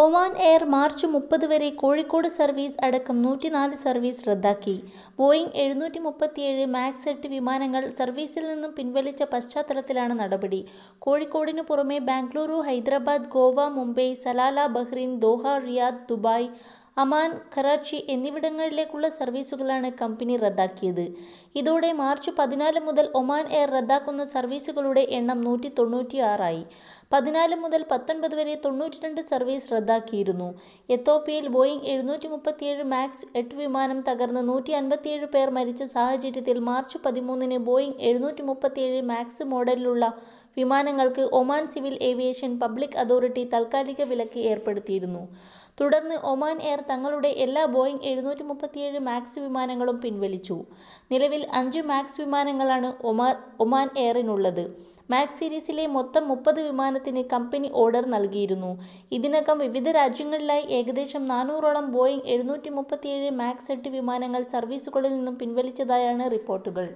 Oman air March 30 വരെ Kozhikode service അടക്കം 104 service റദ്ദാക്കി. ബോയിംഗ് 737 മാക്സ് 8 വിമാനങ്ങൾ സർവീസിൽ നിന്നും പിൻവലിച്ച പശ്ചാത്തലത്തിലാണ് നടപടി. കോഴിക്കോടിനു പുറമെ Bengaluru, Hyderabad, Goa, Mumbai, Salalah, Bahrain, Doha, Riyadh, Dubai, Amman, Karachi എന്നിവിടങ്ങളിലേക്കുള്ള സർവീസുകളാണ് കമ്പനി റദ്ദാക്കിയത്. ഇതോടെ മാർച്ച് 14 മുതൽ ഒമാൻ എയർ റദ്ദാക്കുന്ന സർവീസുകളുടെ എണ്ണം 196 ആയി. 14 മുതൽ 19 വരെ 92 സർവീസ് റദ്ദാക്കിയിരുന്നു. എത്യോപ്യയിൽ ബോയിംഗ് 737 മാക്സ് 8 വിമാനം തകർന്ന് 157 പേർ മരിച്ച സാഹചര്യത്തിൽ മാർച്ച് 13 ബോയിംഗ് 737 മാക്സ് മോഡലിലുള്ള വിമാനങ്ങൾക്ക് Oman civil aviation public authority താൽക്കാലിക വിലക്ക് ഏർപ്പെടുത്തിയിരുന്നു. തുടർന്ന് ഒമാൻ എയർ തങ്ങളുടെ എല്ലാ ബോയിംഗ് 737 മാക്സ് വിമാനങ്ങളും പിൻവലിച്ചു. നിലവിൽ 5 മാക്സ് വിമാനങ്ങളാണ് ഒമാൻ എയറിനുള്ളത്. മാക്സ് സീരീസിലെ മൊത്തം 30 വിമാനത്തിന് കമ്പനി ഓർഡർ നൽകിയിരുന്നു. ഇതിനകം വിവിധ രാജ്യങ്ങളിലായി ഏകദേശം 400ഓളം ബോയിംഗ് 737 മാക്സ് 8 വിമാനങ്ങൾ സർവീസുകളിൽ നിന്നും പിൻവലിച്ചതായാണ് റിപ്പോർട്ടുകൾ.